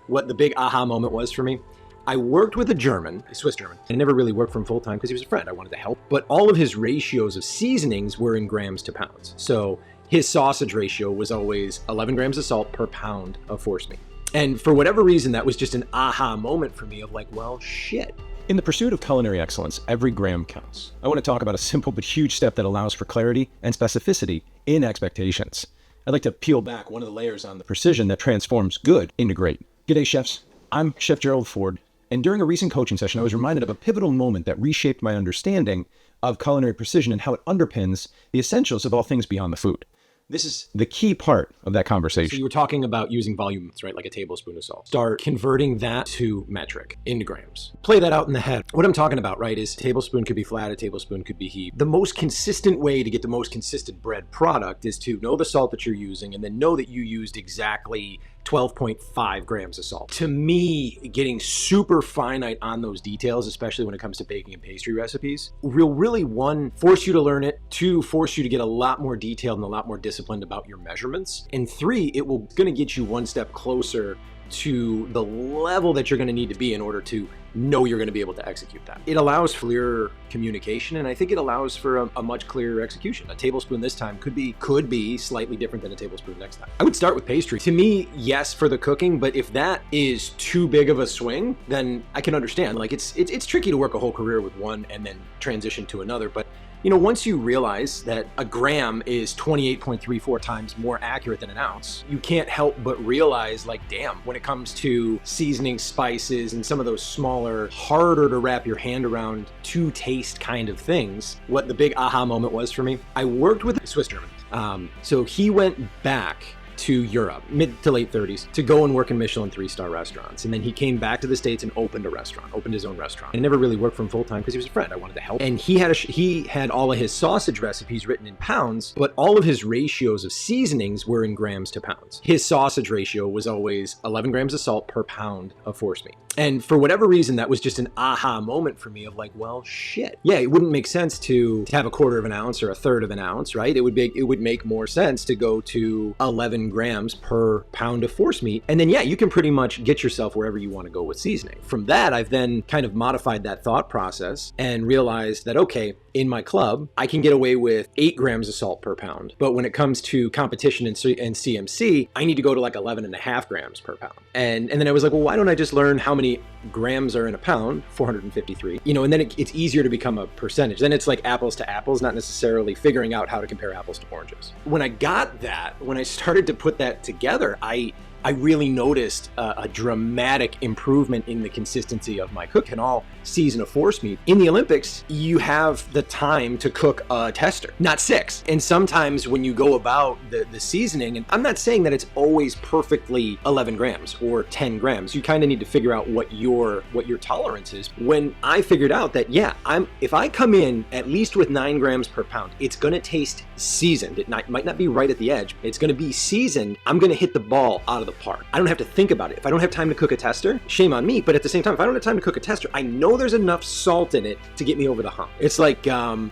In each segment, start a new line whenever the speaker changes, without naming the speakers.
what the big aha moment was for me. I worked with a German, a Swiss German. I never really worked for him full time because he was a friend. I wanted to help. But all of his ratios of seasonings were in grams to pounds. So his sausage ratio was always 11 grams of salt per pound of force meat. And for whatever reason, that was just an aha moment for me of like, well, shit.
In the pursuit of culinary excellence, every gram counts. I want to talk about a simple but huge step that allows for clarity and specificity in expectations. I'd like to peel back one of the layers on the precision that transforms good into great. G'day, chefs. I'm Chef Gerald Ford, and during a recent coaching session, I was reminded of a pivotal moment that reshaped my understanding of culinary precision and how it underpins the essentials of all things beyond the food. This is the key part of that conversation.
So you were talking about using volumes, right? Like a tablespoon of salt. Start converting that to metric, into grams. Play that out in the head. What I'm talking about, right, is a tablespoon could be flat, a tablespoon could be heaped. The most consistent way to get the most consistent bread product is to know the salt that you're using and then know that you used exactly 12.5 grams of salt. To me, getting super finite on those details, especially when it comes to baking and pastry recipes, will really, one, force you to learn it, two, force you to get a lot more detailed and a lot more disciplined about your measurements, and three, it will gonna get you one step closer to the level that you're gonna need to be in order to know you're gonna be able to execute that. It allows for clearer communication, and I think it allows for a much clearer execution. A tablespoon this time could be slightly different than a tablespoon next time. I would start with pastry. To me, yes, for the cooking, but if that is too big of a swing, then I can understand. Like it's tricky to work a whole career with one and then transition to another, but you know, once you realize that a gram is 28.34 times more accurate than an ounce, you can't help but realize, like, damn, when it comes to seasoning, spices, and some of those smaller, harder to wrap your hand around to taste kind of things, what the big aha moment was for me. I worked with a Swiss German. So he went back to Europe, mid to late 30s, to go and work in Michelin 3-star restaurants. And then he came back to the States and opened his own restaurant. I never really worked for him full time because he was a friend. I wanted to help. And he had all of his sausage recipes written in pounds, but all of his ratios of seasonings were in grams to pounds. His sausage ratio was always 11 grams of salt per pound of force meat. And for whatever reason, that was just an aha moment for me of like, well, shit. Yeah, it wouldn't make sense to have a quarter of an ounce or a third of an ounce, right? It would make more sense to go to 11 grams per pound of force meat. And then, yeah, you can pretty much get yourself wherever you want to go with seasoning. From that, I've then kind of modified that thought process and realized that, okay, in my club, I can get away with 8 grams of salt per pound. But when it comes to competition and CMC, I need to go to like 11.5 grams per pound. And then I was like, well, why don't I just learn how many grams are in a pound? 453. You know, and then it's easier to become a percentage. Then it's like apples to apples, not necessarily figuring out how to compare apples to oranges. When I got that, when I started to put that together, I really noticed a dramatic improvement in the consistency of my cook and all season of force meat. In the Olympics, you have the time to cook a tester, not 6. And sometimes when you go about the seasoning, and I'm not saying that it's always perfectly 11 grams or 10 grams, you kind of need to figure out what your tolerance is. When I figured out that, yeah, if I come in at least with 9 grams per pound, it's gonna taste seasoned. It might not be right at the edge. It's gonna be seasoned. I'm gonna hit the ball out of the park. I don't have to think about it. If I don't have time to cook a tester, shame on me. But at the same time, if I don't have time to cook a tester, I know there's enough salt in it to get me over the hump. It's like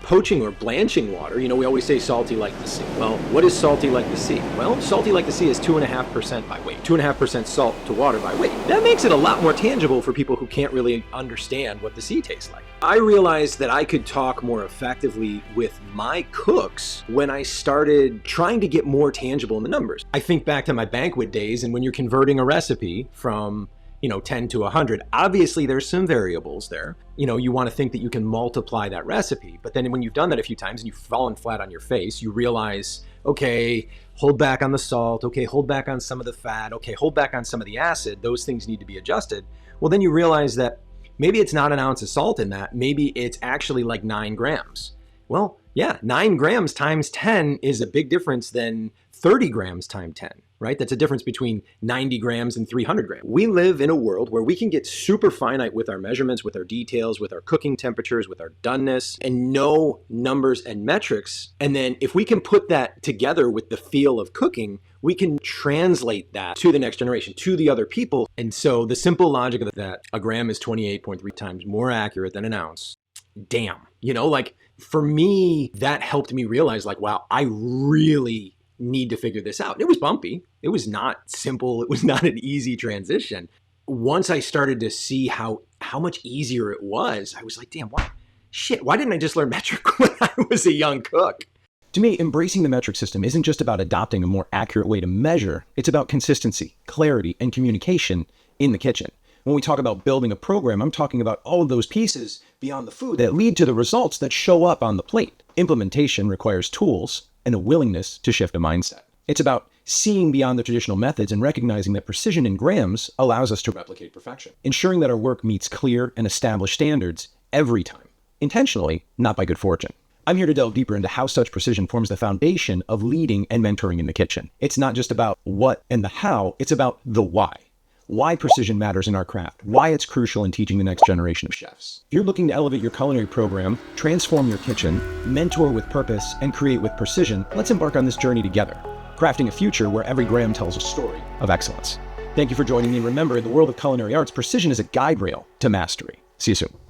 poaching or blanching water. You know, we always say salty like the sea. Well, what is salty like the sea? Well, salty like the sea is 2.5% by weight. 2.5% salt to water by weight. That makes it a lot more tangible for people who can't really understand what the sea tastes like. I realized that I could talk more effectively with my cooks when I started trying to get more tangible in the numbers. I think back to my banquet days, and when you're converting a recipe from 10 to 100, obviously there's some variables there. You know, you want to think that you can multiply that recipe, but then when you've done that a few times and you've fallen flat on your face, you realize, okay, hold back on the salt, okay, hold back on some of the fat, okay, hold back on some of the acid, those things need to be adjusted. Well, then you realize that maybe it's not an ounce of salt in that, maybe it's actually like 9 grams. Well, yeah, 9 grams times 10 is a big difference than 30 grams times 10, right? That's a difference between 90 grams and 300 grams. We live in a world where we can get super finite with our measurements, with our details, with our cooking temperatures, with our doneness, and know numbers and metrics. And then if we can put that together with the feel of cooking, we can translate that to the next generation, to the other people. And so the simple logic of that, a gram is 28.3 times more accurate than an ounce. Damn, like for me, that helped me realize like, wow, I really need to figure this out. It was bumpy. It was not simple. It was not an easy transition. once I started to see how much easier it was, I was like, damn, why didn't I just learn metric when I was a young cook?
To me, embracing the metric system isn't just about adopting a more accurate way to measure. It's about consistency, clarity, and communication in the kitchen. When we talk about building a program, I'm talking about all of those pieces beyond the food that lead to the results that show up on the plate. Implementation requires tools and a willingness to shift a mindset. It's about seeing beyond the traditional methods and recognizing that precision in grams allows us to replicate perfection, ensuring that our work meets clear and established standards every time, intentionally, not by good fortune. I'm here to delve deeper into how such precision forms the foundation of leading and mentoring in the kitchen. It's not just about what and the how, it's about the why. Why precision matters in our craft, why it's crucial in teaching the next generation of chefs. If you're looking to elevate your culinary program, transform your kitchen, mentor with purpose, and create with precision, let's embark on this journey together, crafting a future where every gram tells a story of excellence. Thank you for joining me. Remember, in the world of culinary arts, precision is a guide rail to mastery. See you soon.